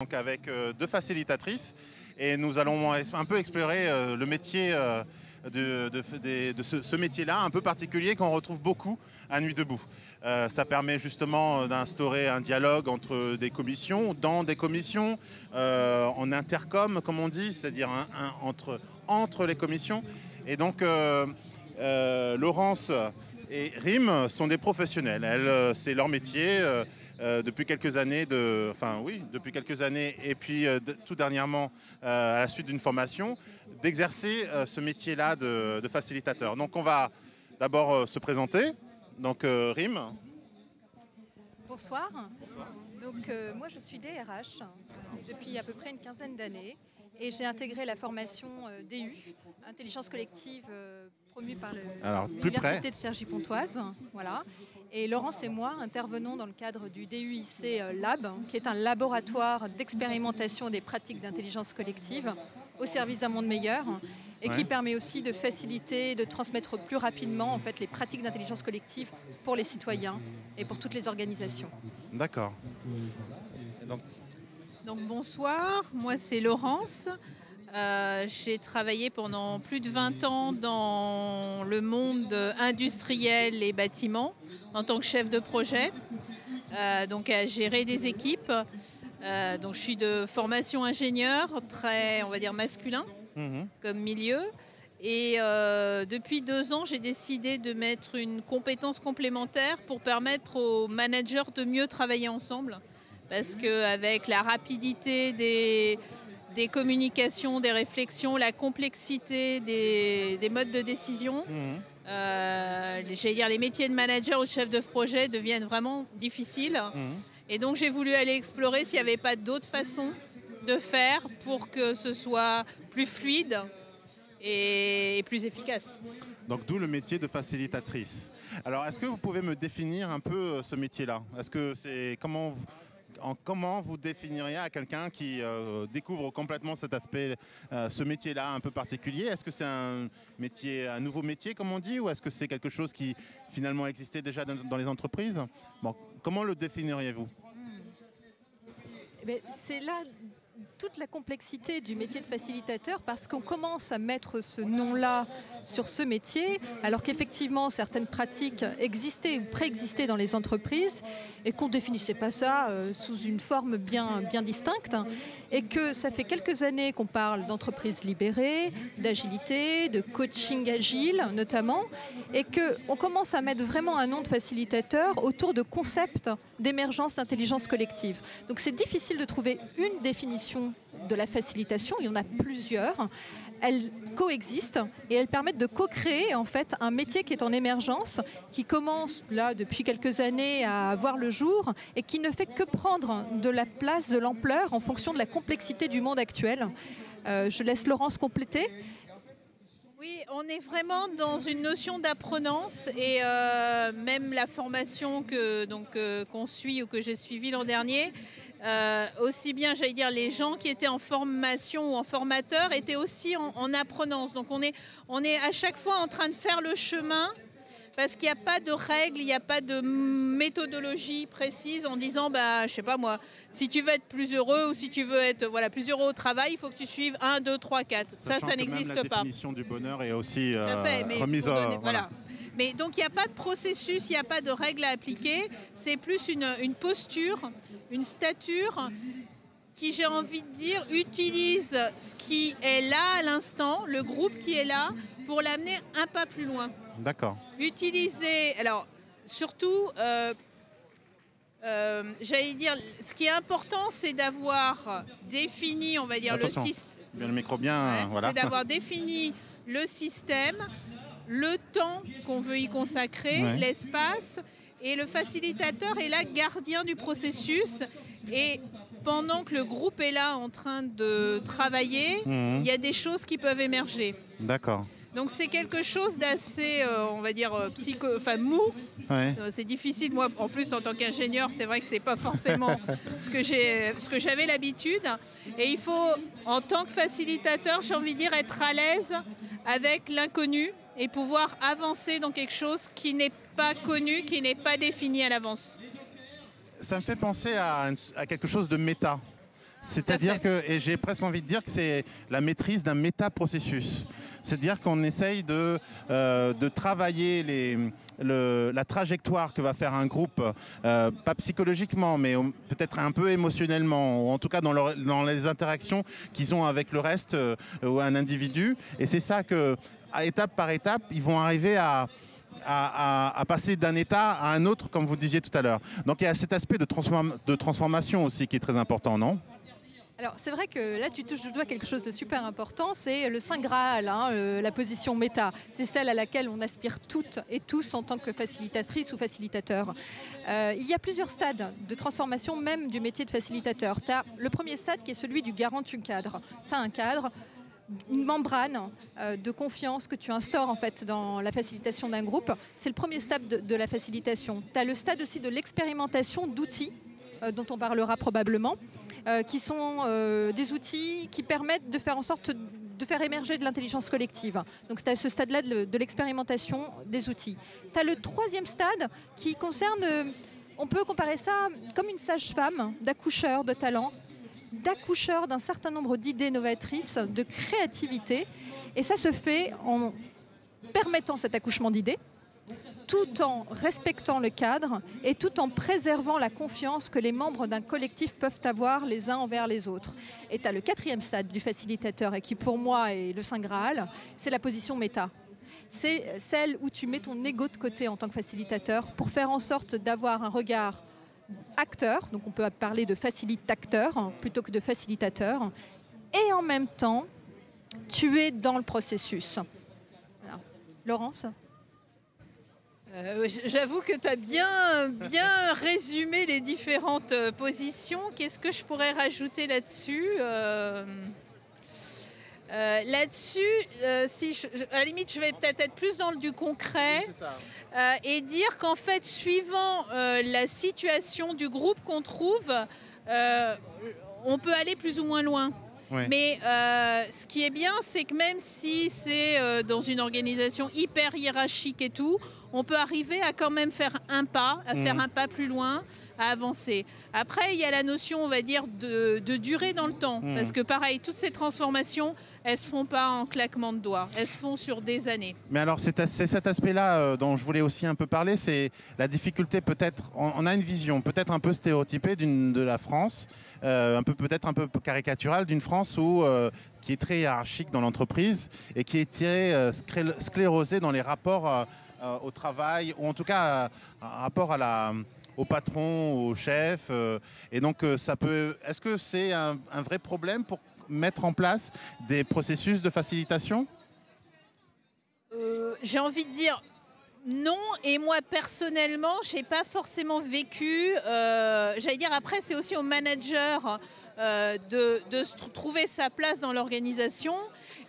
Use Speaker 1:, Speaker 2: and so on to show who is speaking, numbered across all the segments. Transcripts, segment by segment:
Speaker 1: Donc avec deux facilitatrices et nous allons un peu explorer le métier de ce métier-là un peu particulier qu'on retrouve beaucoup à Nuit debout. Ça permet justement d'instaurer un dialogue entre des commissions, dans des commissions, en intercom comme on dit, c'est-à-dire entre les commissions. Et donc Laurence et Rim sont des professionnels. Elles, c'est leur métier depuis quelques années, depuis quelques années, et puis tout dernièrement, à la suite d'une formation, d'exercer ce métier-là de facilitateur. Donc on va d'abord se présenter. Donc Rim.
Speaker 2: Bonsoir. Donc moi je suis DRH depuis à peu près une quinzaine d'années et j'ai intégré la formation DU, Intelligence collective, promue par l'Université de Cergy-Pontoise. Voilà. Et Laurence et moi intervenons dans le cadre du DUIC Lab, qui est un laboratoire d'expérimentation des pratiques d'intelligence collective au service d'un monde meilleur et qui permet aussi de faciliter, de transmettre plus rapidement en fait, les pratiques d'intelligence collective pour les citoyens et pour toutes les organisations.
Speaker 1: D'accord.
Speaker 3: Donc bonsoir, moi c'est Laurence. J'ai travaillé pendant plus de 20 ans dans le monde industriel et bâtiment en tant que chef de projet, donc à gérer des équipes. Donc je suis de formation ingénieur, très on va dire masculin comme milieu. Et depuis 2 ans, j'ai décidé de mettre une compétence complémentaire pour permettre aux managers de mieux travailler ensemble. Parce qu'avec la rapidité des communications, des réflexions, la complexité des modes de décision, j'allais dire les métiers de manager ou de chef de projet deviennent vraiment difficiles. Et donc j'ai voulu aller explorer s'il n'y avait pas d'autres façons de faire pour que ce soit plus fluide et plus efficace.
Speaker 1: Donc d'où le métier de facilitatrice. Alors est-ce que vous pouvez me définir un peu ce métier-là? Est-ce que c'est comment vous définiriez à quelqu'un qui découvre complètement cet aspect, ce métier-là un peu particulier? Est-ce que c'est un nouveau métier comme on dit, ou est-ce que c'est quelque chose qui finalement existait déjà dans les entreprises? Bon, comment le définiriez-vous?
Speaker 2: C'est là toute la complexité du métier de facilitateur, parce qu'on commence à mettre ce nom-là sur ce métier, alors qu'effectivement certaines pratiques existaient ou préexistaient dans les entreprises et qu'on ne définissait pas ça sous une forme bien distincte, et que ça fait quelques années qu'on parle d'entreprises libérées, d'agilité, de coaching agile notamment, et qu'on commence à mettre vraiment un nom de facilitateur autour de concepts d'émergence d'intelligence collective. Donc c'est difficile de trouver une définition de la facilitation, il y en a plusieurs. Elles coexistent et elles permettent de co-créer en fait un métier qui est en émergence, qui commence là depuis quelques années à voir le jour et qui ne fait que prendre de la place, de l'ampleur en fonction de la complexité du monde actuel. Je laisse Laurence compléter.
Speaker 3: Oui, on est vraiment dans une notion d'apprenance et même la formation qu'on suit ou que j'ai suivie l'an dernier, aussi bien, j'allais dire, les gens qui étaient en formation ou en formateur étaient aussi en apprenance. Donc on est à chaque fois en train de faire le chemin, parce qu'il n'y a pas de règles, il n'y a pas de méthodologie précise en disant, je sais pas moi, si tu veux être plus heureux ou si tu veux être plus heureux au travail, il faut que tu suives 1, 2, 3, 4. Ça n'existe pas. La
Speaker 1: définition du bonheur est aussi
Speaker 3: remise à... Voilà. Mais donc il n'y a pas de processus, il n'y a pas de règles à appliquer. C'est plus une posture, une stature qui, j'ai envie de dire, utilise ce qui est là à l'instant, le groupe qui est là, pour l'amener un pas plus loin.
Speaker 1: D'accord.
Speaker 3: Utiliser, alors surtout, j'allais dire, ce qui est important, c'est d'avoir défini, on va dire,
Speaker 1: attention,
Speaker 3: le système.
Speaker 1: Bien le micro bien, voilà.
Speaker 3: C'est d'avoir défini le système, le temps qu'on veut y consacrer, l'espace, et le facilitateur est là gardien du processus. Et pendant que le groupe est là en train de travailler, il y a des choses qui peuvent émerger.
Speaker 1: D'accord.
Speaker 3: Donc c'est quelque chose d'assez, on va dire, mou. C'est difficile, moi, en plus, en tant qu'ingénieur, c'est vrai que c'est pas forcément ce que j'avais l'habitude. Et il faut, en tant que facilitateur, j'ai envie de dire, être à l'aise avec l'inconnu et pouvoir avancer dans quelque chose qui n'est pas connu, qui n'est pas défini à l'avance.
Speaker 1: Ça me fait penser à quelque chose de méta. C'est-à-dire que, et j'ai presque envie de dire que c'est la maîtrise d'un méta-processus. C'est-à-dire qu'on essaye de travailler la trajectoire que va faire un groupe, pas psychologiquement, mais peut-être un peu émotionnellement, ou en tout cas dans les interactions qu'ils ont avec le reste ou un individu. Et c'est ça que, à étape par étape, ils vont arriver à passer d'un état à un autre, comme vous disiez tout à l'heure. Donc il y a cet aspect de transformation aussi qui est très important, non ?
Speaker 2: Alors c'est vrai que là tu touches du doigt quelque chose de super important, c'est le Saint Graal, hein, la position méta. C'est celle à laquelle on aspire toutes et tous en tant que facilitatrice ou facilitateur. Il y a plusieurs stades de transformation même du métier de facilitateur. Tu as le premier stade qui est celui du garant du cadre. Tu as un cadre, une membrane de confiance que tu instaures en fait dans la facilitation d'un groupe. C'est le premier stade de la facilitation. Tu as le stade aussi de l'expérimentation d'outils dont on parlera probablement, qui sont des outils qui permettent de faire en sorte de faire émerger de l'intelligence collective. Donc c'est à ce stade-là de l'expérimentation des outils. Tu as le troisième stade qui concerne, on peut comparer ça comme une sage-femme, d'accoucheur de talent, d'accoucheur d'un certain nombre d'idées novatrices, de créativité. Et ça se fait en permettant cet accouchement d'idées, tout en respectant le cadre et tout en préservant la confiance que les membres d'un collectif peuvent avoir les uns envers les autres. Et tu as le quatrième stade du facilitateur, et qui pour moi est le Saint Graal, c'est la position méta. C'est celle où tu mets ton ego de côté en tant que facilitateur pour faire en sorte d'avoir un regard acteur, donc on peut parler de facilitateur plutôt que de facilitateur, et en même temps, tu es dans le processus. Voilà. Laurence ?
Speaker 3: J'avoue que tu as bien résumé les différentes positions. Qu'est-ce que je pourrais rajouter là-dessus ? Là-dessus, à la limite, je vais peut-être être plus dans du concret et dire qu'en fait, suivant la situation du groupe qu'on trouve, on peut aller plus ou moins loin.
Speaker 1: Oui.
Speaker 3: Mais ce qui est bien, c'est que même si c'est dans une organisation hyper hiérarchique et tout, on peut arriver à quand même faire un pas, faire un pas plus loin, à avancer. Après, il y a la notion, on va dire, de durée dans le temps. Parce que pareil, toutes ces transformations, elles ne se font pas en claquement de doigts. Elles se font sur des années.
Speaker 1: Mais alors, c'est cet aspect-là dont je voulais aussi un peu parler, c'est la difficulté peut-être, on a une vision peut-être un peu stéréotypée de la France, peut-être un peu caricaturale d'une France qui est très hiérarchique dans l'entreprise et qui est très sclérosée dans les rapports au travail, ou en tout cas rapport au patron, au chef. Et donc, est-ce que c'est un vrai problème pour mettre en place des processus de facilitation ?
Speaker 3: J'ai envie de dire non, et moi personnellement, je n'ai pas forcément vécu. J'allais dire, après, c'est aussi au manager de trouver sa place dans l'organisation.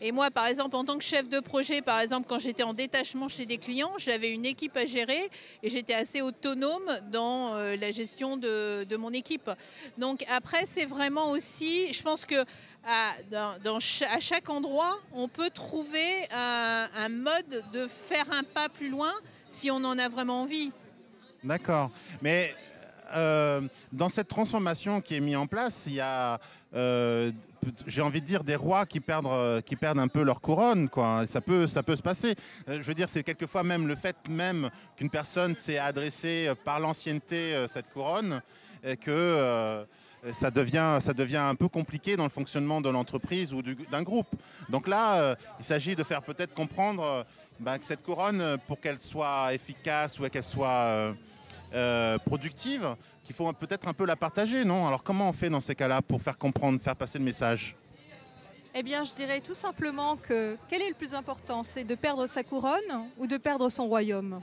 Speaker 3: Et moi, par exemple, en tant que chef de projet, par exemple, quand j'étais en détachement chez des clients, j'avais une équipe à gérer et j'étais assez autonome dans la gestion de mon équipe. Donc après, c'est vraiment aussi, je pense que à chaque endroit, on peut trouver un mode de faire un pas plus loin si on en a vraiment envie.
Speaker 1: D'accord. Mais dans cette transformation qui est mise en place, il y a, j'ai envie de dire, des rois qui perdent un peu leur couronne, quoi. Ça peut se passer. Je veux dire, c'est quelquefois même le fait même qu'une personne s'est adressée par l'ancienneté cette couronne, que ça devient un peu compliqué dans le fonctionnement de l'entreprise ou d'un groupe. Donc là, il s'agit de faire peut-être comprendre que cette couronne, pour qu'elle soit efficace ou qu'elle soit productive, qu'il faut peut-être un peu la partager, non ? Alors comment on fait dans ces cas-là pour faire comprendre, faire passer le message ?
Speaker 2: Eh bien, je dirais tout simplement que quel est le plus important ? C'est de perdre sa couronne ou de perdre son royaume ?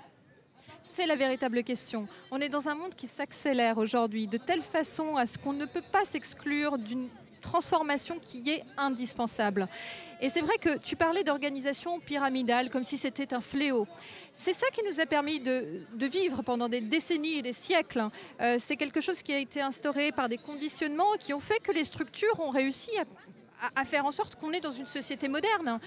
Speaker 2: C'est la véritable question. On est dans un monde qui s'accélère aujourd'hui de telle façon à ce qu'on ne peut pas s'exclure d'une transformation qui est indispensable. Et c'est vrai que tu parlais d'organisation pyramidale comme si c'était un fléau. C'est ça qui nous a permis de vivre pendant des décennies et des siècles. C'est quelque chose qui a été instauré par des conditionnements qui ont fait que les structures ont réussi à faire en sorte qu'on est dans une société moderne.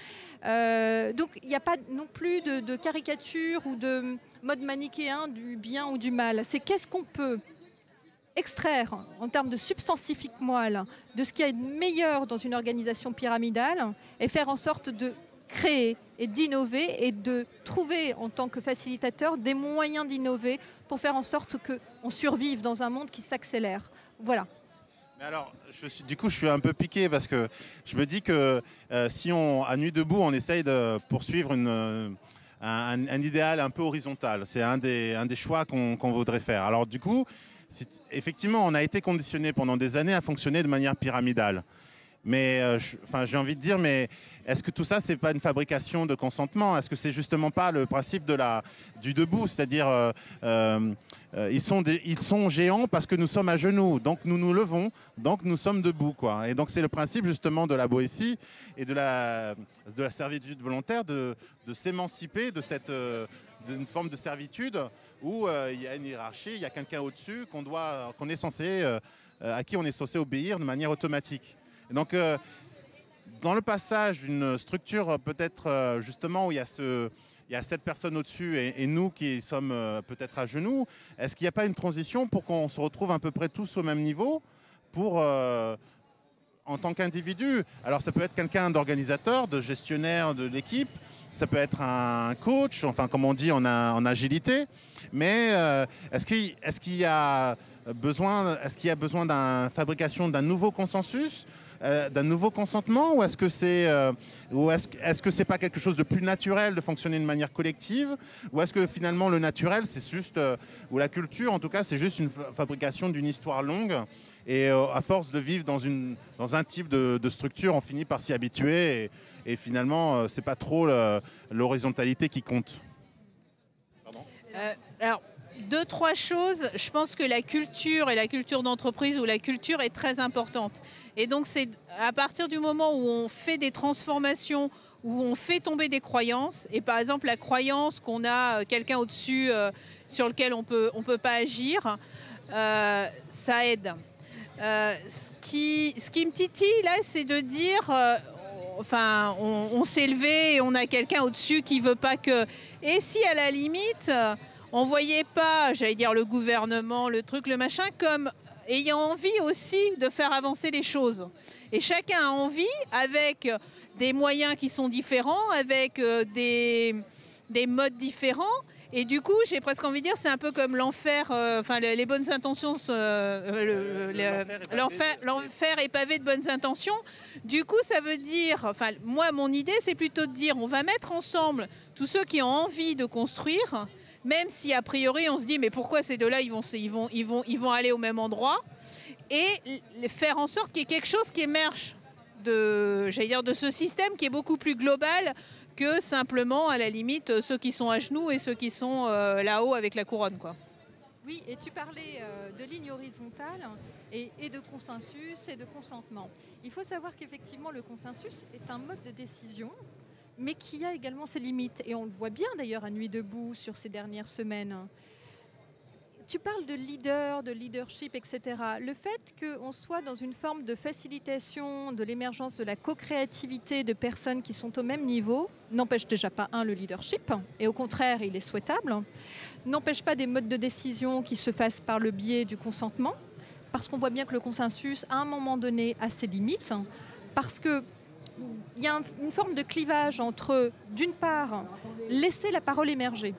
Speaker 2: Donc il n'y a pas non plus de caricature ou de mode manichéen du bien ou du mal. C'est qu'est-ce qu'on peut extraire en termes de substantifique moelle de ce qu'il y a de meilleur dans une organisation pyramidale et faire en sorte de créer et d'innover et de trouver en tant que facilitateur des moyens d'innover pour faire en sorte qu'on survive dans un monde qui s'accélère. Voilà.
Speaker 1: Mais alors, du coup, je suis un peu piqué parce que je me dis que si à Nuit debout, on essaye de poursuivre un idéal un peu horizontal, c'est un des choix qu'on voudrait faire. Alors du coup, effectivement, on a été conditionné pendant des années à fonctionner de manière pyramidale. Mais j'ai envie de dire, mais est-ce que tout ça, c'est pas une fabrication de consentement? Est-ce que c'est justement pas le principe du debout? C'est-à-dire, ils sont géants parce que nous sommes à genoux, donc nous nous levons, donc nous sommes debout, quoi. Et donc c'est le principe justement de la Boétie et de la servitude volontaire de s'émanciper de d'une forme de servitude où il y a une hiérarchie, il y a quelqu'un au-dessus à qui on est censé obéir de manière automatique. Et donc, dans le passage d'une structure peut-être justement où il y a cette personne au-dessus et nous qui sommes peut-être à genoux, est-ce qu'il n'y a pas une transition pour qu'on se retrouve à peu près tous au même niveau en tant qu'individu? Alors ça peut être quelqu'un d'organisateur, de gestionnaire de l'équipe, ça peut être un coach, enfin comme on dit en agilité, mais est-ce qu'il y a besoin d'une fabrication d'un nouveau consensus, d'un nouveau consentement, ou est-ce que c'est pas quelque chose de plus naturel de fonctionner de manière collective, ou est-ce que finalement le naturel c'est juste ou la culture en tout cas c'est juste une fabrication d'une histoire longue et à force de vivre dans un type de structure on finit par s'y habituer et finalement c'est pas trop l'horizontalité qui compte. Pardon.
Speaker 3: Alors, 2-3 choses. Je pense que la culture et la culture d'entreprise ou la culture est très importante. Et donc, c'est à partir du moment où on fait des transformations, où on fait tomber des croyances, et par exemple, la croyance qu'on a quelqu'un au-dessus sur lequel on peut pas agir, ça aide. Ce qui me titille, là, c'est de dire... on s'est levé et on a quelqu'un au-dessus qui veut pas que... Et si, à la limite... on ne voyait pas, j'allais dire, le gouvernement, le truc, le machin, comme ayant envie aussi de faire avancer les choses. Et chacun a envie, avec des moyens qui sont différents, avec des modes différents. Et du coup, j'ai presque envie de dire, c'est un peu comme l'enfer, les bonnes intentions, l'enfer est pavé de bonnes intentions. Du coup, ça veut dire, moi, mon idée, c'est plutôt de dire, on va mettre ensemble tous ceux qui ont envie de construire, même si a priori on se dit mais pourquoi ces deux-là ils vont aller au même endroit, et faire en sorte qu'il y ait quelque chose qui émerge de ce système qui est beaucoup plus global que simplement à la limite ceux qui sont à genoux et ceux qui sont là-haut avec la couronne, quoi.
Speaker 2: Oui, et tu parlais de ligne horizontale et de consensus et de consentement. Il faut savoir qu'effectivement le consensus est un mode de décision, mais qui a également ses limites. Et on le voit bien d'ailleurs à Nuit debout sur ces dernières semaines. Tu parles de leader, de leadership, etc. Le fait qu'on soit dans une forme de facilitation de l'émergence de la co-créativité de personnes qui sont au même niveau n'empêche déjà pas, le leadership, et au contraire, il est souhaitable, n'empêche pas des modes de décision qui se fassent par le biais du consentement, parce qu'on voit bien que le consensus, à un moment donné, a ses limites, parce que il y a une forme de clivage entre, d'une part, laisser la parole émerger,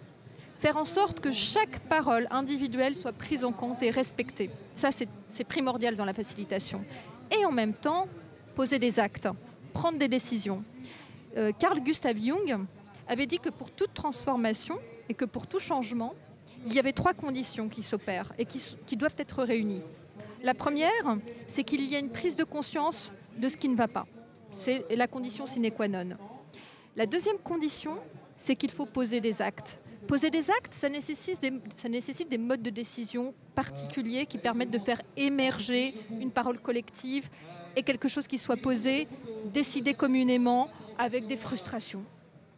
Speaker 2: faire en sorte que chaque parole individuelle soit prise en compte et respectée. Ça, c'est primordial dans la facilitation. Et en même temps, poser des actes, prendre des décisions. Carl Gustav Jung avait dit que pour toute transformation et que pour tout changement, il y avait 3 conditions qui s'opèrent et qui doivent être réunies. La première, c'est qu'il y a une prise de conscience de ce qui ne va pas. C'est la condition sine qua non. La deuxième condition, c'est qu'il faut poser des actes. Poser des actes, ça nécessite des modes de décision particuliers qui permettent de faire émerger une parole collective et quelque chose qui soit posé, décidé communément, avec des frustrations,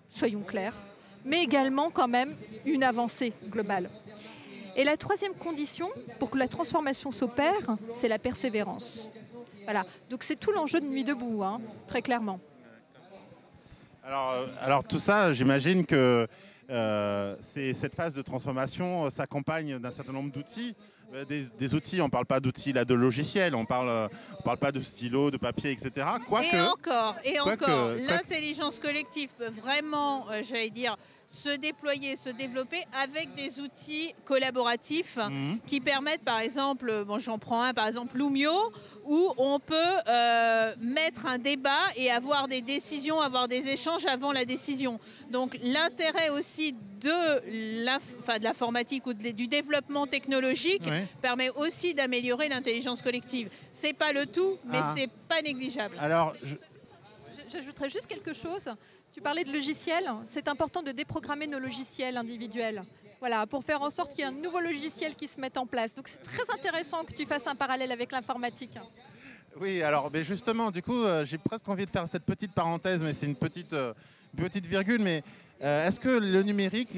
Speaker 2: soyons clairs, mais également quand même une avancée globale. Et la troisième condition, pour que la transformation s'opère, c'est la persévérance. Voilà, donc c'est tout l'enjeu de Nuit debout, très clairement.
Speaker 1: Alors tout ça, j'imagine que cette phase de transformation s'accompagne d'un certain nombre d'outils. Des outils, on ne parle pas d'outils là, de logiciels, on ne parle pas de stylos, de papier, etc.
Speaker 3: L'intelligence collective peut vraiment, j'allais dire, se déployer, se développer avec des outils collaboratifs qui permettent, par exemple, j'en prends un, par exemple Loomio, où on peut mettre un débat et avoir des décisions, avoir des échanges avant la décision. Donc l'intérêt aussi de l'informatique ou du développement technologique permet aussi d'améliorer l'intelligence collective. C'est pas le tout, mais c'est pas négligeable.
Speaker 1: Alors,
Speaker 2: j'ajouterais juste quelque chose. Tu parlais de logiciels. C'est important de déprogrammer nos logiciels individuels. Voilà, pour faire en sorte qu'il y ait un nouveau logiciel qui se mette en place. Donc c'est très intéressant que tu fasses un parallèle avec l'informatique.
Speaker 1: Oui, alors mais justement, du coup, j'ai presque envie de faire cette petite parenthèse, mais c'est une petite virgule. Mais est-ce que le numérique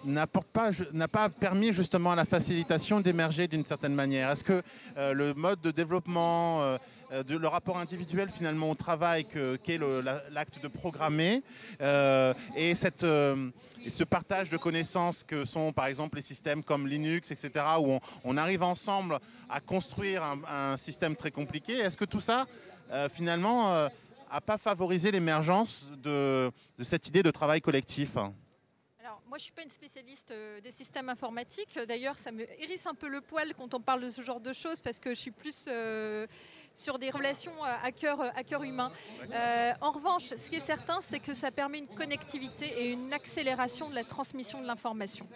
Speaker 1: n'a pas permis justement à la facilitation d'émerger d'une certaine manière? Est-ce que le mode de développement, le rapport individuel finalement au travail qu'est l'acte de programmer et ce partage de connaissances que sont par exemple les systèmes comme Linux, etc., où on arrive ensemble à construire un système très compliqué, est-ce que tout ça finalement n'a pas favorisé l'émergence de cette idée de travail collectif?
Speaker 2: Alors, moi, je ne suis pas une spécialiste des systèmes informatiques. D'ailleurs, ça me hérisse un peu le poil quand on parle de ce genre de choses parce que je suis plus sur des relations à cœur humain. En revanche, ce qui est certain, c'est que ça permet une connectivité et une accélération de la transmission de l'information.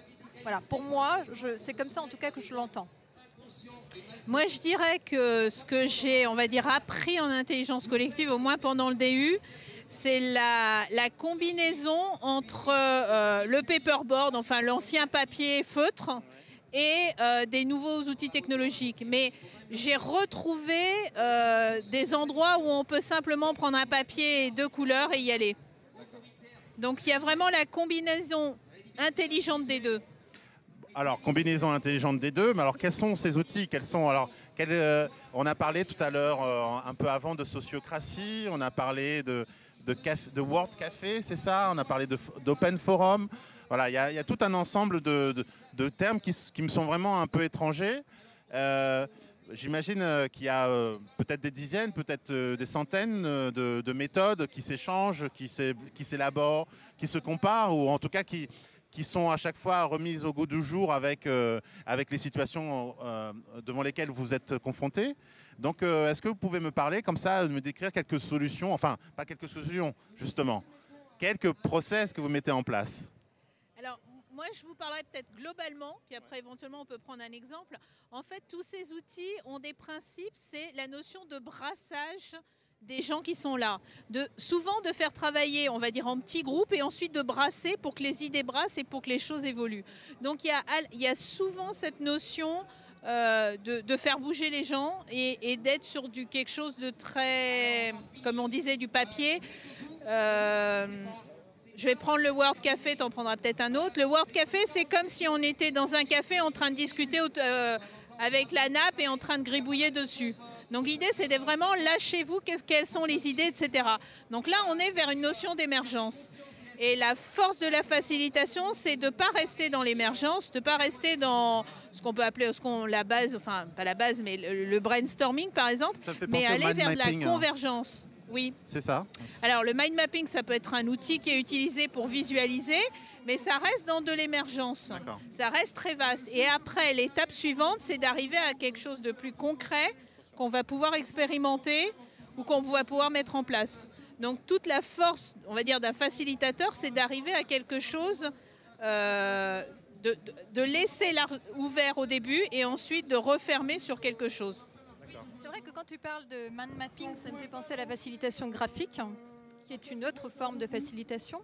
Speaker 2: Voilà, pour moi, c'est comme ça en tout cas que je l'entends.
Speaker 3: Moi, je dirais que ce que j'ai, on va dire, appris en intelligence collective, au moins pendant le DU, c'est la combinaison entre le paperboard, enfin l'ancien papier feutre, et des nouveaux outils technologiques. Mais j'ai retrouvé des endroits où on peut simplement prendre un papier et 2 couleurs et y aller. Donc il y a vraiment la combinaison intelligente des deux.
Speaker 1: Alors, combinaison intelligente des deux, mais alors quels sont ces outils? On a parlé tout à l'heure, un peu avant, de sociocratie, on a parlé de Word Café, c'est ça? On a parlé d'Open Forum. Voilà, il y a tout un ensemble de termes qui me sont vraiment un peu étrangers. J'imagine qu'il y a peut-être des dizaines, peut-être des centaines de méthodes qui s'échangent, qui s'élaborent, qui se comparent, ou en tout cas qui sont à chaque fois remises au goût du jour avec les situations devant lesquelles vous êtes confrontés. Donc, est-ce que vous pouvez me parler comme ça, me décrire quelques solutions, enfin, pas quelques solutions, justement, quelques process que vous mettez en place?
Speaker 3: Alors, moi, je vous parlerai peut-être globalement, puis après, éventuellement, on peut prendre un exemple. En fait, tous ces outils ont des principes, c'est la notion de brassage des gens qui sont là. Souvent de faire travailler, on va dire, en petits groupes et ensuite de brasser pour que les idées brassent et pour que les choses évoluent. Donc, il y a souvent cette notion de faire bouger les gens et d'être sur quelque chose de très, comme on disait, du papier. Je vais prendre le Word Café, tu en prendras peut-être un autre. Le Word Café, c'est comme si on était dans un café en train de discuter avec la nappe et en train de gribouiller dessus. Donc l'idée, c'est de vraiment lâchez-vous, quelles sont les idées, etc. Donc là, on est vers une notion d'émergence. Et la force de la facilitation, c'est de ne pas rester dans l'émergence, de ne pas rester dans ce qu'on peut appeler la base, enfin pas la base, mais le brainstorming par exemple, mais aller vers de la convergence. Oui.
Speaker 1: C'est ça.
Speaker 3: Alors le mind mapping, ça peut être un outil qui est utilisé pour visualiser, mais ça reste dans de l'émergence. Ça reste très vaste. Et après, l'étape suivante, c'est d'arriver à quelque chose de plus concret qu'on va pouvoir expérimenter ou qu'on va pouvoir mettre en place. Donc toute la force, on va dire, d'un facilitateur, c'est d'arriver à quelque chose, de laisser ouvert au début et ensuite de refermer sur quelque chose.
Speaker 2: C'est vrai que quand tu parles de mind mapping, ça me fait penser à la facilitation graphique, qui est une autre forme de facilitation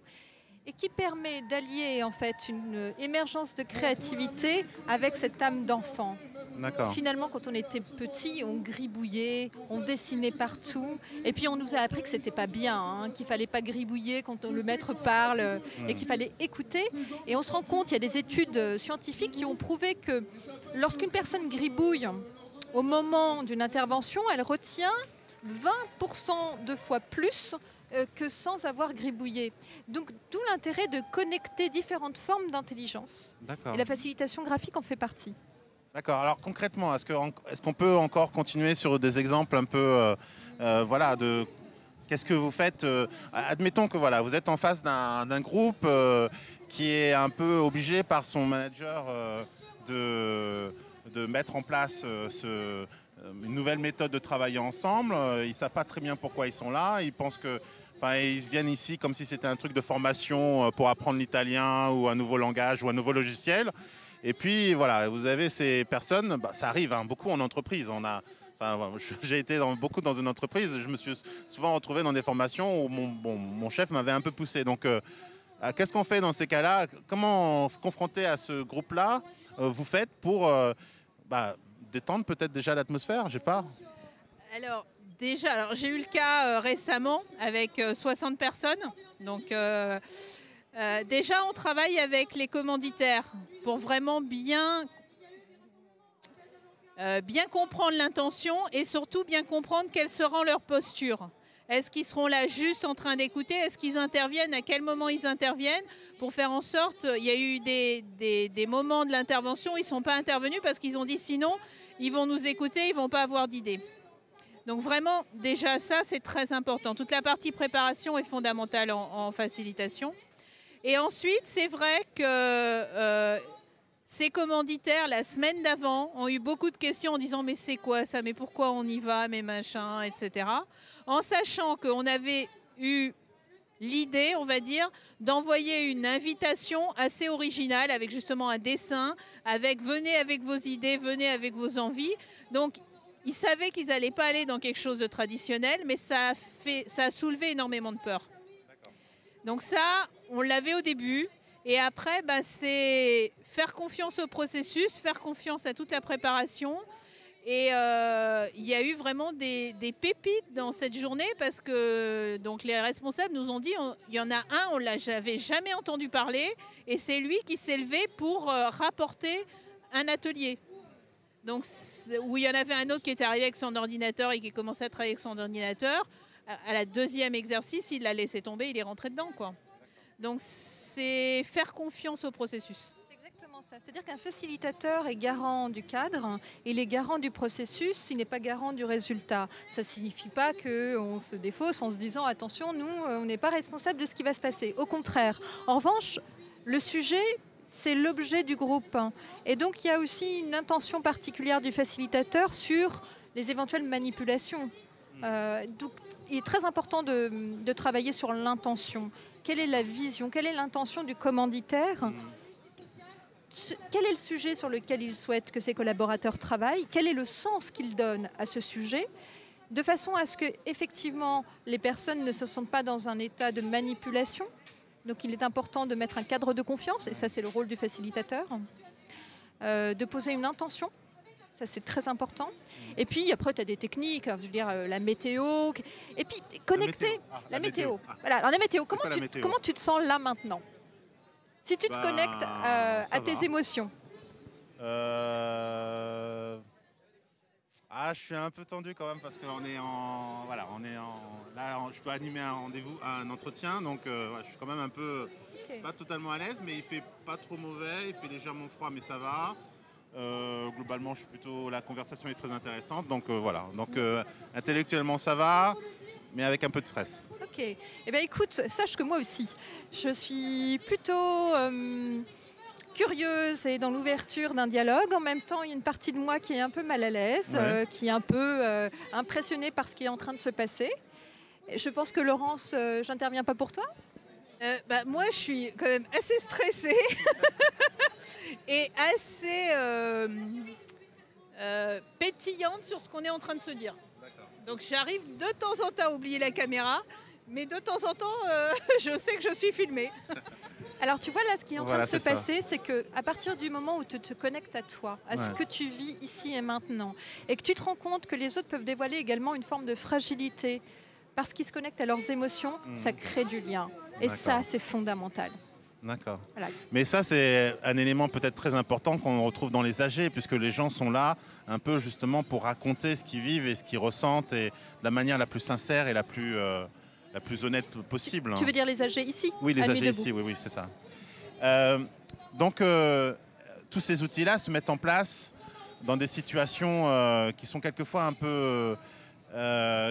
Speaker 2: et qui permet d'allier en fait une émergence de créativité avec cette âme d'enfant. Finalement, quand on était petit, on gribouillait, on dessinait partout. Et puis, on nous a appris que c'était pas bien, qu'il fallait pas gribouiller quand le maître parle et qu'il fallait écouter. Et on se rend compte, il y a des études scientifiques qui ont prouvé que lorsqu'une personne gribouille au moment d'une intervention, elle retient 20% de fois plus que sans avoir gribouillé. Donc d'où l'intérêt de connecter différentes formes d'intelligence.
Speaker 1: D'accord.
Speaker 2: Et la facilitation graphique en fait partie.
Speaker 1: D'accord. Alors concrètement, est-ce qu'on peut encore continuer sur des exemples un peu, voilà, de qu'est-ce que vous faites admettons que voilà, vous êtes en face d'un groupe qui est un peu obligé par son manager de mettre en place une nouvelle méthode de travailler ensemble. Ils ne savent pas très bien pourquoi ils sont là. Ils pensent que, enfin, ils viennent ici comme si c'était un truc de formation pour apprendre l'italien ou un nouveau langage ou un nouveau logiciel. Et puis voilà, vous avez ces personnes, ça arrive beaucoup en entreprise. J'ai été beaucoup dans une entreprise, je me suis souvent retrouvé dans des formations où mon chef m'avait un peu poussé. Donc qu'est-ce qu'on fait dans ces cas-là? Comment confronter à ce groupe-là vous faites pour détendre peut-être déjà l'atmosphère? Je sais pas.
Speaker 3: Alors déjà, j'ai eu le cas récemment avec 60 personnes. Donc déjà, on travaille avec les commanditaires pour vraiment bien comprendre l'intention et surtout bien comprendre quelle sera leur posture. Est-ce qu'ils seront là juste en train d'écouter? Est-ce qu'ils interviennent? À quel moment ils interviennent? Pour faire en sorte, il y a eu des moments de l'intervention, ils ne sont pas intervenus parce qu'ils ont dit sinon, ils vont nous écouter, ils ne vont pas avoir d'idées. Donc vraiment, déjà ça, c'est très important. Toute la partie préparation est fondamentale en facilitation. Et ensuite, c'est vrai que ces commanditaires, la semaine d'avant, ont eu beaucoup de questions en disant « mais c'est quoi ça? Mais pourquoi on y va? Mais machin, etc. » En sachant qu'on avait eu l'idée, on va dire, d'envoyer une invitation assez originale avec justement un dessin, avec « venez avec vos idées, venez avec vos envies ». Donc, ils savaient qu'ils n'allaient pas aller dans quelque chose de traditionnel, mais ça a soulevé énormément de peur. Donc ça, on l'avait au début. Et après, c'est faire confiance au processus, faire confiance à toute la préparation. Et il y a eu vraiment des pépites dans cette journée parce que donc, les responsables nous ont dit, il y en a un, on ne l'avait jamais entendu parler, et c'est lui qui s'est levé pour rapporter un atelier. Donc, où il y en avait un autre qui était arrivé avec son ordinateur et qui commençait à travailler avec son ordinateur. À la deuxième exercice, il l'a laissé tomber, il est rentré dedans, quoi. Donc, c'est faire confiance au processus.
Speaker 2: C'est exactement ça. C'est-à-dire qu'un facilitateur est garant du cadre, il est garant du processus, il n'est pas garant du résultat. Ça ne signifie pas qu'on se défausse en se disant « attention, nous, on n'est pas responsable de ce qui va se passer ». Au contraire. En revanche, le sujet, c'est l'objet du groupe. Et donc, il y a aussi une intention particulière du facilitateur sur les éventuelles manipulations. Donc, il est très important de travailler sur l'intention. Quelle est la vision? Quelle est l'intention du commanditaire? Quel est le sujet sur lequel il souhaite que ses collaborateurs travaillent? Quel est le sens qu'il donne à ce sujet? De façon à ce que, effectivement, les personnes ne se sentent pas dans un état de manipulation. Donc, il est important de mettre un cadre de confiance, et ça, c'est le rôle du facilitateur. De poser une intention. Ça, c'est très important. Et puis, après, tu as des techniques, je veux dire, la météo. Et puis, connecter. La météo. Voilà. Alors, la météo, comment tu te sens là, maintenant? Si tu te connectes à tes émotions.
Speaker 1: Je suis un peu tendu quand même parce qu'on est en... Voilà, là, je dois animer un rendez-vous, un entretien. Donc, je suis quand même un peu... Pas totalement à l'aise, mais il fait pas trop mauvais. Il fait légèrement froid, mais ça va. Globalement, la conversation est très intéressante, donc voilà. Donc intellectuellement ça va, mais avec un peu de stress.
Speaker 2: Ok. Eh bien, écoute, sache que moi aussi, je suis plutôt curieuse et dans l'ouverture d'un dialogue. En même temps, il y a une partie de moi qui est un peu mal à l'aise, qui est un peu impressionnée par ce qui est en train de se passer. Je pense que Laurence, j'interviens pas pour toi.
Speaker 3: Moi, je suis quand même assez stressée et assez pétillante sur ce qu'on est en train de se dire. Donc, j'arrive de temps en temps à oublier la caméra, mais de temps en temps, je sais que je suis filmée.
Speaker 2: Alors, tu vois, là, ce qui est en train de se passer, c'est qu'à partir du moment où tu te connectes à toi, à ce que tu vis ici et maintenant, et que tu te rends compte que les autres peuvent dévoiler également une forme de fragilité, parce qu'ils se connectent à leurs émotions, ça crée du lien. Et ça, c'est fondamental.
Speaker 1: D'accord.
Speaker 2: Voilà.
Speaker 1: Mais ça, c'est un élément peut-être très important qu'on retrouve dans les AG, puisque les gens sont là un peu justement pour raconter ce qu'ils vivent et ce qu'ils ressentent, et de la manière la plus sincère et la plus la plus honnête possible.
Speaker 2: Tu veux dire les AG ici?
Speaker 1: Oui, les
Speaker 2: à
Speaker 1: AG
Speaker 2: Nuit debout.
Speaker 1: ici, oui, c'est ça. Donc, tous ces outils-là se mettent en place dans des situations qui sont quelquefois un peu...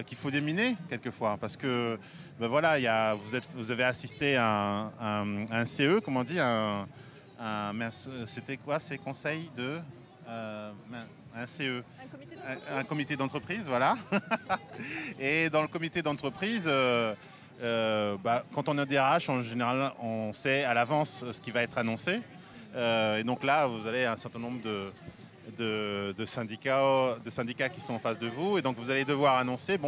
Speaker 1: qu'il faut déminer quelquefois, parce que ben voilà, vous avez assisté à un CE, comment on dit, c'était quoi ces conseils de... un CE, un comité d'entreprise, voilà. Et dans le comité d'entreprise, quand on est DRH, en général, on sait à l'avance ce qui va être annoncé. Et donc là, vous avez un certain nombre de syndicats qui sont en face de vous. Et donc vous allez devoir annoncer,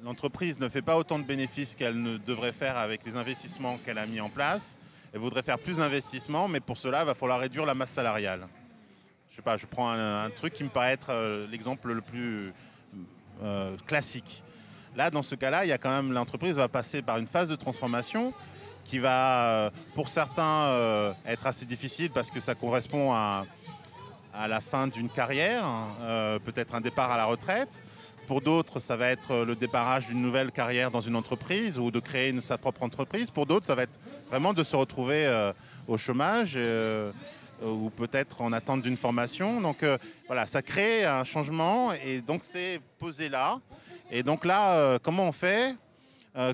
Speaker 1: l'entreprise ne fait pas autant de bénéfices qu'elle ne devrait faire avec les investissements qu'elle a mis en place. Elle voudrait faire plus d'investissements, mais pour cela, il va falloir réduire la masse salariale. Je sais pas, je prends un truc qui me paraît être l'exemple le plus classique. Là, dans ce cas-là, il y a quand même, l'entreprise va passer par une phase de transformation qui va, pour certains, être assez difficile parce que ça correspond à la fin d'une carrière, peut-être un départ à la retraite. Pour d'autres, ça va être le démarrage d'une nouvelle carrière dans une entreprise ou de créer sa propre entreprise. Pour d'autres, ça va être vraiment de se retrouver au chômage ou peut-être en attente d'une formation. Donc voilà, ça crée un changement et donc c'est posé là. Et donc là, comment on fait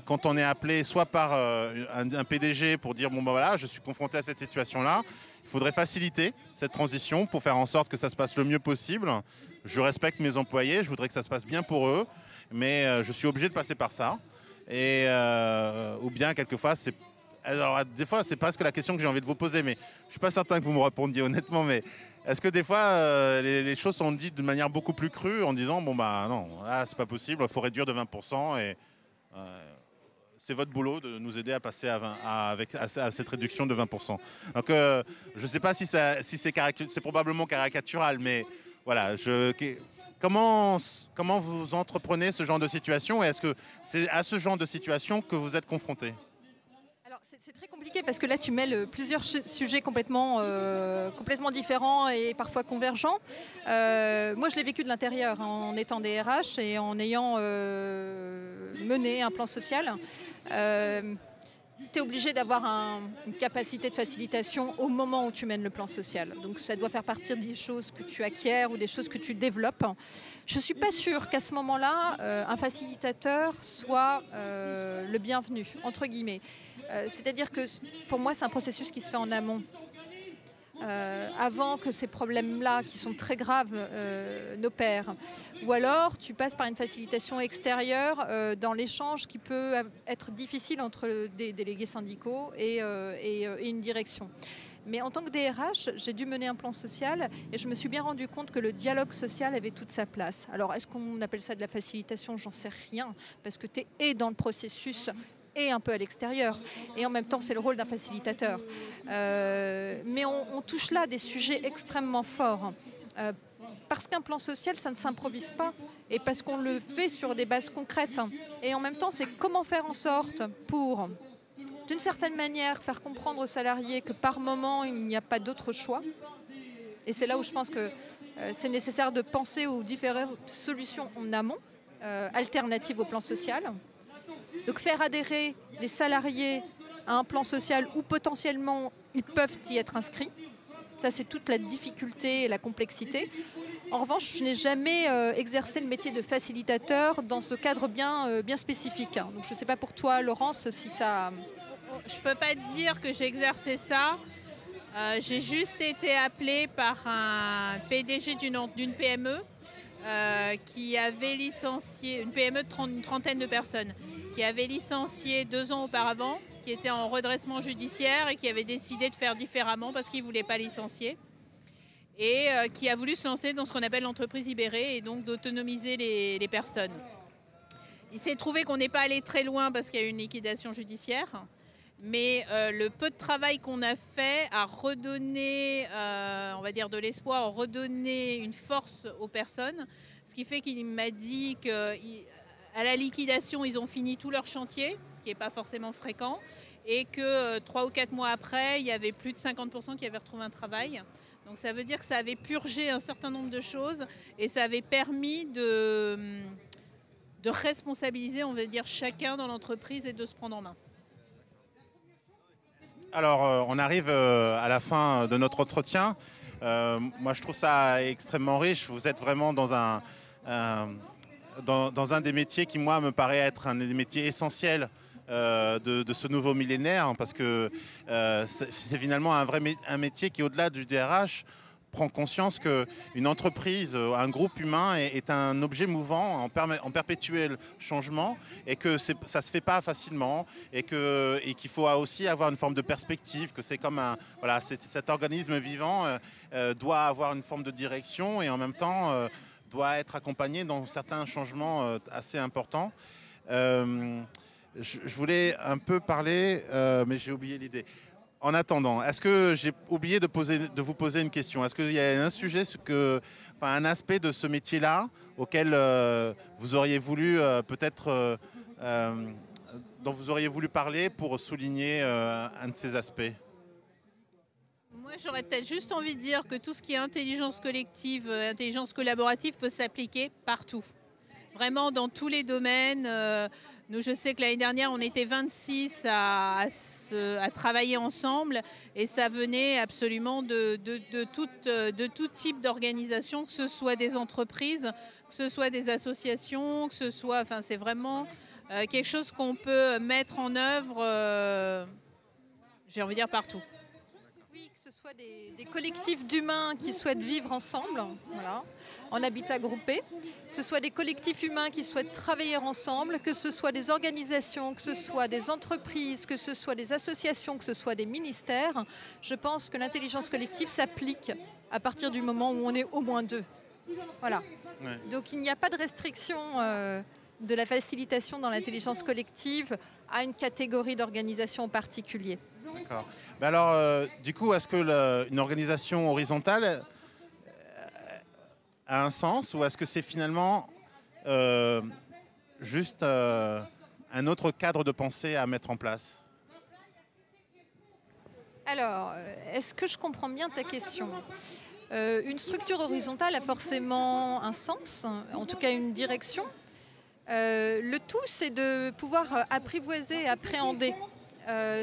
Speaker 1: quand on est appelé soit par un PDG pour dire voilà, je suis confronté à cette situation-là, il faudrait faciliter cette transition pour faire en sorte que ça se passe le mieux possible. Je respecte mes employés, je voudrais que ça se passe bien pour eux, mais je suis obligé de passer par ça. Et ou bien quelquefois, des fois, c'est presque la question que j'ai envie de vous poser, mais je ne suis pas certain que vous me répondiez honnêtement, mais est-ce que des fois, les choses sont dites de manière beaucoup plus crue en disant non, là, c'est pas possible, il faut réduire de 20% et c'est votre boulot de nous aider à passer à cette réduction de 20%. Donc, je ne sais pas si c'est probablement caricatural, mais voilà. Comment vous entreprenez ce genre de situation et est-ce que c'est à ce genre de situation que vous êtes confronté?
Speaker 2: C'est très compliqué parce que là tu mêles plusieurs sujets complètement différents et parfois convergents. Moi je l'ai vécu de l'intérieur en étant DRH et en ayant mené un plan social. Tu es obligé d'avoir une capacité de facilitation au moment où tu mènes le plan social. Donc ça doit faire partie des choses que tu acquiers ou des choses que tu développes. Je ne suis pas sûre qu'à ce moment-là, un facilitateur soit le bienvenu, entre guillemets. C'est-à-dire que pour moi, c'est un processus qui se fait en amont. Avant que ces problèmes-là, qui sont très graves, n'opèrent. Ou alors, tu passes par une facilitation extérieure dans l'échange qui peut être difficile entre des délégués syndicaux et une direction. Mais en tant que DRH, j'ai dû mener un plan social et je me suis bien rendu compte que le dialogue social avait toute sa place. Alors, est-ce qu'on appelle ça de la facilitation? J'en sais rien, parce que tu es dans le processus et un peu à l'extérieur. Et en même temps, c'est le rôle d'un facilitateur. Mais on touche là des sujets extrêmement forts. Parce qu'un plan social, ça ne s'improvise pas. Et parce qu'on le fait sur des bases concrètes. Et en même temps, c'est comment faire en sorte pour, d'une certaine manière, faire comprendre aux salariés que par moment, il n'y a pas d'autre choix. Et c'est là où je pense que c'est nécessaire de penser aux différentes solutions en amont, alternatives au plan social. Donc faire adhérer les salariés à un plan social où potentiellement ils peuvent y être inscrits. Ça, c'est toute la difficulté et la complexité. En revanche, je n'ai jamais exercé le métier de facilitateur dans ce cadre bien spécifique. Donc, je ne sais pas pour toi, Laurence, si ça...
Speaker 3: Je ne peux pas dire que j'ai exercé ça. J'ai juste été appelée par un PDG d'une PME qui avait licencié, une PME d'une trentaine de personnes, qui avait licencié 2 ans auparavant, qui était en redressement judiciaire et qui avait décidé de faire différemment parce qu'il ne voulait pas licencier. Et qui a voulu se lancer dans ce qu'on appelle l'entreprise libérée et donc d'autonomiser les personnes. Il s'est trouvé qu'on n'est pas allé très loin parce qu'il y a eu une liquidation judiciaire, mais le peu de travail qu'on a fait a redonné, on va dire, de l'espoir, a redonné une force aux personnes, ce qui fait qu'il m'a dit qu'à la liquidation, ils ont fini tout leur chantier, ce qui n'est pas forcément fréquent, et que 3 ou 4 mois après, il y avait plus de 50% qui avaient retrouvé un travail. Donc ça veut dire que ça avait purgé un certain nombre de choses et ça avait permis de de responsabiliser, on va dire, chacun dans l'entreprise et de se prendre en main.
Speaker 1: Alors, on arrive à la fin de notre entretien. Moi, je trouve ça extrêmement riche. Vous êtes vraiment dans dans un des métiers qui, moi, me paraît être un des métiers essentiels de ce nouveau millénaire, parce que c'est finalement un métier qui, au-delà du DRH, prend conscience qu'une entreprise, un groupe humain est un objet mouvant en perpétuel changement, et que ça ne se fait pas facilement, et qu'il faut aussi avoir une forme de perspective, que c'est comme voilà, cet organisme vivant doit avoir une forme de direction, et en même temps doit être accompagné dans certains changements assez importants. Je voulais un peu parler, mais j'ai oublié l'idée. En attendant, est-ce que j'ai oublié de vous poser une question? Est-ce qu'il y a un sujet, un aspect de ce métier-là auquel vous auriez voulu dont vous auriez voulu parler pour souligner un de ces aspects?
Speaker 3: Moi, j'aurais peut-être juste envie de dire que tout ce qui est intelligence collective, intelligence collaborative peut s'appliquer partout. Vraiment dans tous les domaines. Nous, je sais que l'année dernière, on était 26 à travailler ensemble, et ça venait absolument de tout type d'organisation, que ce soit des entreprises, que ce soit des associations, que ce soit... Enfin, c'est vraiment quelque chose qu'on peut mettre en œuvre, j'ai envie de dire, partout.
Speaker 2: Oui, que ce soit des collectifs d'humains qui souhaitent vivre ensemble, voilà, en habitat groupé, que ce soit des collectifs humains qui souhaitent travailler ensemble, que ce soit des organisations, que ce soit des entreprises, que ce soit des associations, que ce soit des ministères. Je pense que l'intelligence collective s'applique à partir du moment où on est au moins deux. Voilà. Ouais. Donc il n'y a pas de restriction de la facilitation dans l'intelligence collective à une catégorie d'organisation en particulier.
Speaker 1: D'accord. Mais alors, du coup, est-ce que une organisation horizontale a un sens, ou est-ce que c'est finalement juste un autre cadre de pensée à mettre en place?
Speaker 2: Alors, est-ce que je comprends bien ta question? Une structure horizontale a forcément un sens, en tout cas une direction. Le tout, c'est de pouvoir apprivoiser et appréhender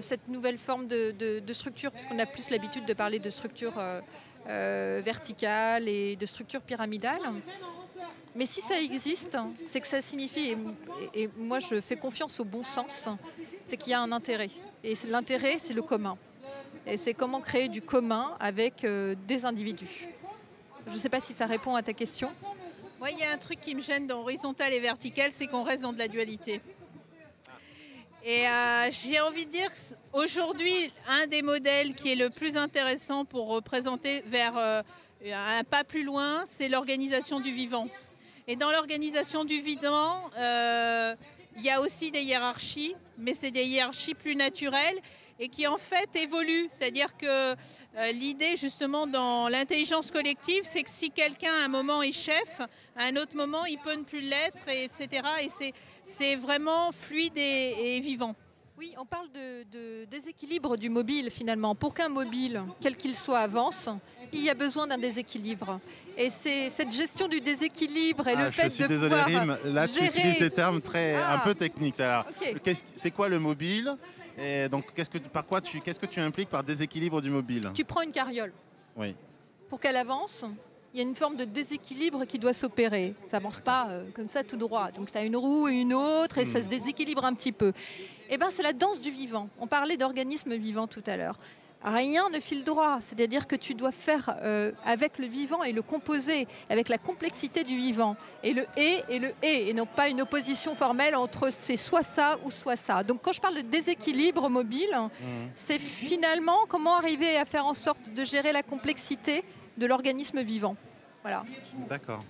Speaker 2: cette nouvelle forme de structure, parce qu'on a plus l'habitude de parler de structure verticale et de structure pyramidale. Mais si ça existe, c'est que ça signifie, et moi je fais confiance au bon sens, c'est qu'il y a un intérêt. Et l'intérêt, c'est le commun. Et c'est comment créer du commun avec des individus. Je ne sais pas si ça répond à ta question.
Speaker 3: Moi, il y a un truc qui me gêne dans horizontal et vertical, c'est qu'on reste dans de la dualité. Et j'ai envie de dire qu'aujourd'hui, un des modèles qui est le plus intéressant pour représenter vers un pas plus loin, c'est l'organisation du vivant. Et dans l'organisation du vivant, il y a aussi des hiérarchies, mais c'est des hiérarchies plus naturelles et qui en fait évoluent. C'est-à-dire que l'idée justement dans l'intelligence collective, c'est que si quelqu'un à un moment est chef, à un autre moment il peut ne plus l'être, etc. Et c'est vraiment fluide et vivant.
Speaker 2: Oui, on parle de déséquilibre du mobile finalement. Pour qu'un mobile, quel qu'il soit, avance, il y a besoin d'un déséquilibre. Et c'est cette gestion du déséquilibre et le fait de pouvoir
Speaker 1: désolé, Rym, là
Speaker 2: gérer...
Speaker 1: tu utilises des termes un peu techniques. Alors,
Speaker 2: okay.
Speaker 1: C'est quoi le mobile? Et donc, qu'est-ce que tu impliques par déséquilibre du mobile?
Speaker 2: Tu prends une carriole.
Speaker 1: Oui.
Speaker 2: Pour qu'elle avance, il y a une forme de déséquilibre qui doit s'opérer. Ça n'avance pas comme ça tout droit. Donc tu as une roue et une autre et ça se déséquilibre un petit peu. Eh bien, c'est la danse du vivant. On parlait d'organisme vivant tout à l'heure. Rien ne file droit. C'est-à-dire que tu dois faire avec le vivant et le composer, avec la complexité du vivant. Et le et non pas une opposition formelle entre c'est soit ça ou soit ça. Donc quand je parle de déséquilibre mobile, c'est finalement comment arriver à faire en sorte de gérer la complexité de l'organisme vivant. Voilà.
Speaker 1: D'accord.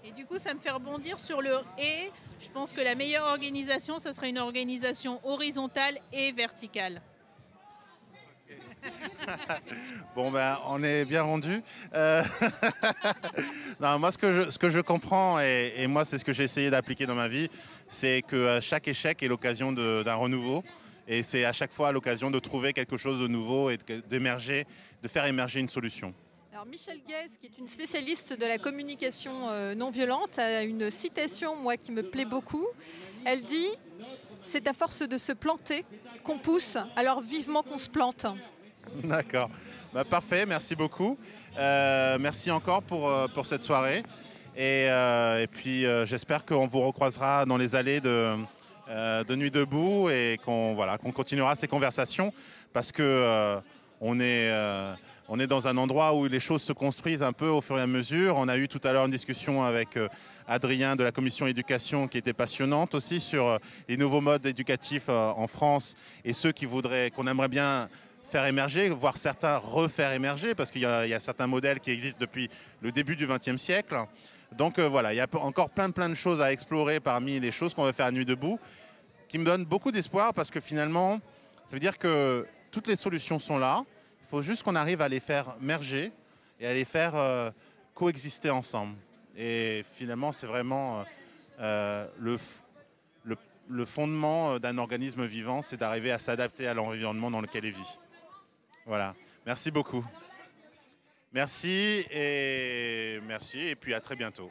Speaker 3: Et du coup, ça me fait rebondir sur le « et ». Je pense que la meilleure organisation, ce serait une organisation horizontale et verticale.
Speaker 1: Bon, ben, on est bien rendu. Non, moi, ce que je comprends, et moi, c'est ce que j'ai essayé d'appliquer dans ma vie, c'est que chaque échec est l'occasion d'un renouveau. Et c'est à chaque fois l'occasion de trouver quelque chose de nouveau et d'émerger, de faire émerger une solution.
Speaker 2: Alors Michel Guès, qui est une spécialiste de la communication non violente, a une citation, moi, qui me plaît beaucoup. Elle dit « C'est à force de se planter qu'on pousse, alors vivement qu'on se plante ».
Speaker 1: D'accord. Bah, parfait, merci beaucoup. Merci encore pour cette soirée. Et puis j'espère qu'on vous recroisera dans les allées de Nuit debout et qu'on continuera ces conversations parce que on est dans un endroit où les choses se construisent un peu au fur et à mesure. On a eu tout à l'heure une discussion avec Adrien de la commission éducation qui était passionnante aussi sur les nouveaux modes éducatifs en France et ceux qu'on aimerait bien faire émerger, voire certains refaire émerger, parce qu'il y a certains modèles qui existent depuis le début du XXe siècle. Donc voilà, il y a encore plein de choses à explorer parmi les choses qu'on va faire à Nuit debout, qui me donnent beaucoup d'espoir, parce que finalement, ça veut dire que toutes les solutions sont là. Il faut juste qu'on arrive à les faire merger et à les faire coexister ensemble. Et finalement, c'est vraiment le fondement d'un organisme vivant, c'est d'arriver à s'adapter à l'environnement dans lequel il vit. Voilà, merci beaucoup. Merci et puis à très bientôt.